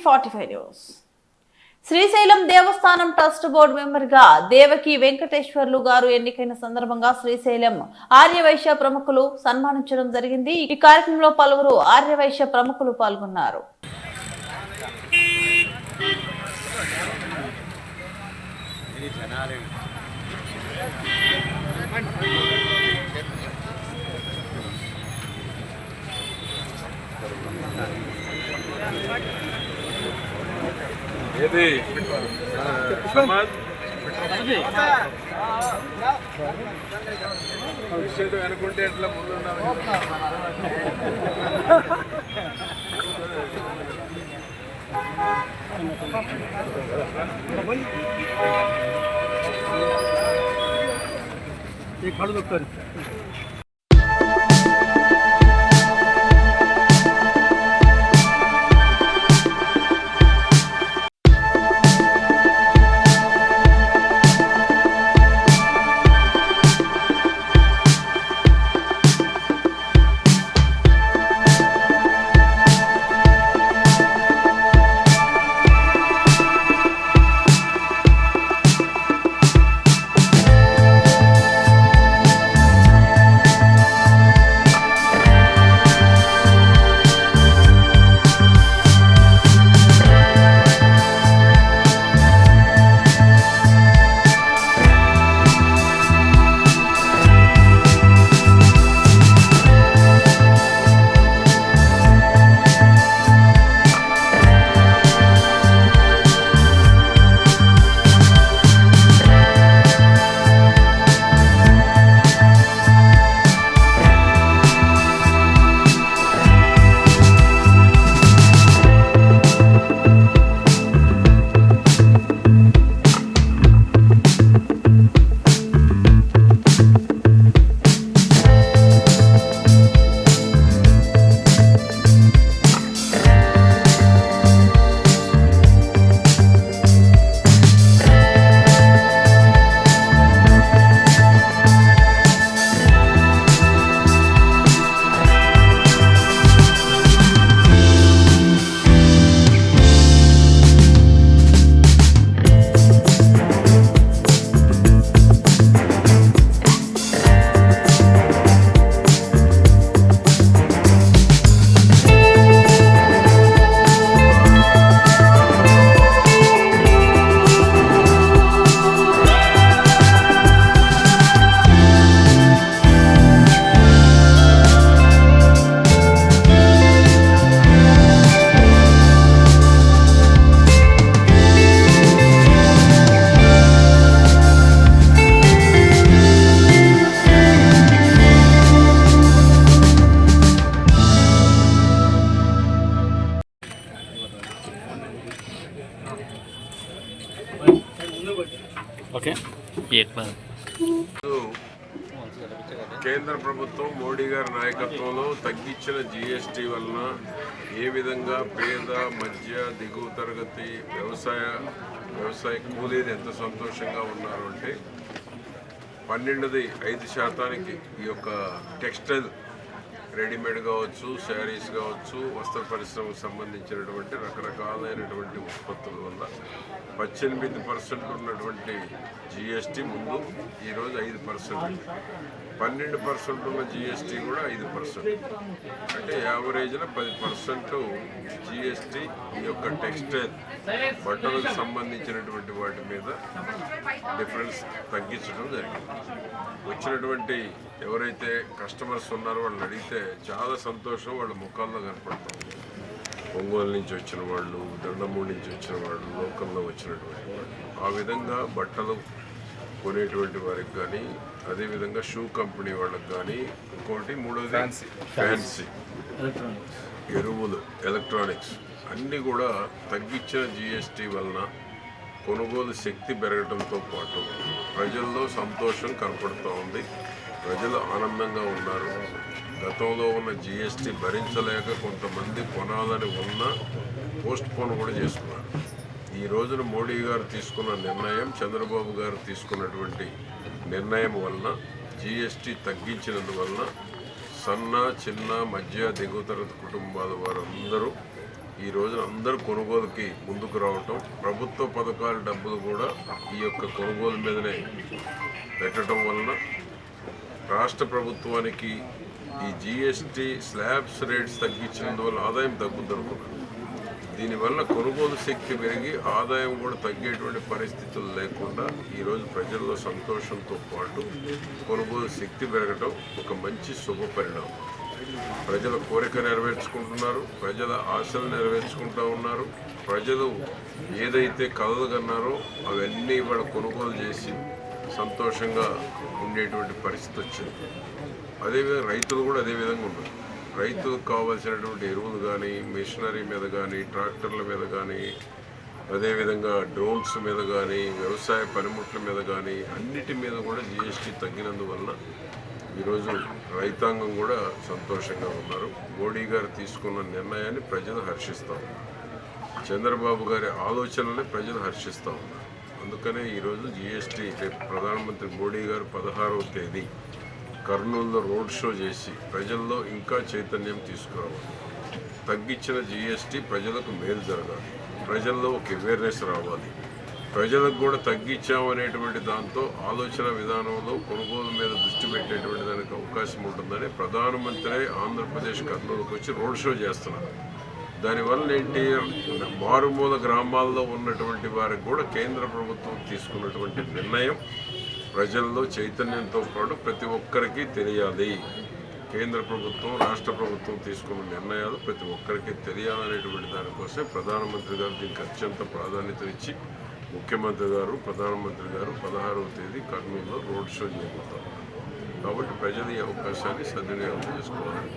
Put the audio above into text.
45 news. Srisailam దేవస్థానం trust board మెంబర్గా దేవకి వెంకటేశ్వర్లు గారు ఎన్నికైన సందర్భంగా శ్రీశైలం ఆర్యవైశ్య ప్రముఖులు సన్మానించడం జరిగింది. ఈ కార్యక్రమంలో పలువురు ఆర్యవైశ్య ప్రముఖులు పాల్గొన్నారు. ఏది అనుకుంటే ఎట్లా ముందు కేంద్ర ప్రభుత్వం మోడీ గారి నాయకత్వంలో తగ్గించిన జీఎస్టీ వలన ఏ విధంగా పేద మధ్య దిగువ తరగతి వ్యవసాయ కూలీలు ఎంత సంతోషంగా ఉన్నారు అంటే 12.5% ఈ యొక్క టెక్స్టైల్ రెడీమేడ్ కావచ్చు, శారీస్ కావచ్చు, వస్త్ర పరిశ్రమకు సంబంధించినటువంటి రకరకాలైనటువంటి ఉత్పత్తుల వల్ల 18% ఉన్నటువంటి జిఎస్టీ ముందు ఈరోజు 5%, 12% ఉన్న జిఎస్టీ కూడా 5%, అంటే యావరేజ్న 10% జిఎస్టీ ఈ యొక్క టెక్స్టైల్ బట్టలకు సంబంధించినటువంటి వాటి మీద డిఫరెన్స్ తగ్గించడం జరిగింది. వచ్చినటువంటి ఎవరైతే కస్టమర్స్ ఉన్నారో వాళ్ళని అడిగితే చాలా సంతోషం వాళ్ళ ముఖాల్లో కనపడుతుంది. ఒంగోలు నుంచి వచ్చిన వాళ్ళు, దండమూడి నుంచి వచ్చిన వాళ్ళు, లోకల్లో వచ్చినటువంటి వాళ్ళు, ఆ విధంగా బట్టలు కొనేటువంటి వారికి కానీ, అదేవిధంగా షూ కంపెనీ వాళ్ళకి కానీ, ఇంకోటి మూడోది ఫ్యాన్సీ, ఎరువులు, ఎలక్ట్రానిక్స్ అన్నీ కూడా తగ్గించిన జిఎస్టీ వలన కొనుగోలు శక్తి పెరగడంతో పాటు ప్రజల్లో సంతోషం కనపడుతూ ఉంది. ప్రజలు ఆనందంగా ఉన్నారు. గతంలో ఉన్న జిఎస్టీ భరించలేక కొంతమంది కొనాలని ఉన్నా పోస్ట్ పోన్ కూడా చేసుకున్నారు. ఈ రోజున మోడీ గారు తీసుకున్న నిర్ణయం, చంద్రబాబు గారు తీసుకున్నటువంటి నిర్ణయం వలన జిఎస్టీ తగ్గించినందువలన సన్న, చిన్న, మధ్య, దిగువ తరగతి కుటుంబాల వారందరూ ఈ రోజున అందరూ కొనుగోలుకి ముందుకు రావటం, ప్రభుత్వ పథకాల డబ్బులు కూడా ఈ యొక్క కొనుగోలు మీదనే పెట్టడం వలన రాష్ట్ర ప్రభుత్వానికి ఈ జిఎస్టీ స్లాబ్స్ రేట్స్ తగ్గించినందువల్ల ఆదాయం తగ్గుద్ది అనుకున్నాను. దీనివల్ల కొనుగోలు శక్తి పెరిగి ఆదాయం కూడా తగ్గేటువంటి పరిస్థితులు లేకుండా ఈరోజు ప్రజల్లో సంతోషంతో పాటు కొనుగోలు శక్తి పెరగడం ఒక మంచి శుభ పరిణామం. ప్రజల కోరిక నెరవేర్చుకుంటున్నారు, ప్రజల ఆశలు నెరవేర్చుకుంటూ ఉన్నారు. ప్రజలు ఏదైతే కలలు కన్నారో అవన్నీ వాళ్ళు కొనుగోలు చేసి సంతోషంగా ఉండేటువంటి పరిస్థితి వచ్చింది. అదేవిధంగా రైతులు కూడా అదే విధంగా ఉన్నారు. రైతులకు కావాల్సినటువంటి ఎరువులు కానీ, మిషనరీ మీద కానీ, ట్రాక్టర్ల మీద కానీ, అదేవిధంగా డ్రోన్స్ మీద కానీ, వ్యవసాయ పనిముట్ల మీద కానీ అన్నిటి మీద కూడా జిఎస్టీ తగ్గినందువలన ఈరోజు రైతాంగం కూడా సంతోషంగా ఉన్నారు. మోడీ గారు తీసుకున్న నిర్ణయాన్ని ప్రజలు హర్షిస్తాం, చంద్రబాబు గారి ఆలోచనల్ని ప్రజలు హర్షిస్తూ ఉన్నారు. అందుకనే ఈరోజు జిఎస్టీ రేపు ప్రధానమంత్రి మోడీ గారు 16వ తేదీ కర్నూలులో రోడ్ షో చేసి ప్రజల్లో ఇంకా చైతన్యం తీసుకురావాలి. తగ్గించిన జిఎస్టీ ప్రజలకు మేలు జరగాలి, ప్రజల్లో ఒక అవేర్నెస్ రావాలి. ప్రజలకు కూడా తగ్గించామనేటువంటి దాంతో ఆలోచన విధానంలో కొనుగోలు మీద దృష్టి పెట్టేటువంటి దానికి అవకాశం ఉంటుందని ప్రధానమంత్రి ఆంధ్రప్రదేశ్ కర్నూలుకు వచ్చి రోడ్ షో చేస్తున్నారు. దానివల్ల ఏంటి, మారుమూల గ్రామాల్లో ఉన్నటువంటి వారికి కూడా కేంద్ర ప్రభుత్వం తీసుకున్నటువంటి నిర్ణయం ప్రజల్లో చైతన్యంతో పాటు ప్రతి ఒక్కరికి తెలియాలి. కేంద్ర ప్రభుత్వం, రాష్ట్ర ప్రభుత్వం తీసుకున్న నిర్ణయాలు ప్రతి ఒక్కరికి తెలియాలనేటువంటి దానికోసం ప్రధానమంత్రి గారు దీనికి అత్యంత ప్రాధాన్యతనిచ్చి ముఖ్యమంత్రి గారు, ప్రధానమంత్రి గారు 16వ తేదీ కర్నూలులో రోడ్ షో చేయబోతారు. కాబట్టి ప్రజలు ఈ అవకాశాన్ని సద్వినియోగం చేసుకోవాలని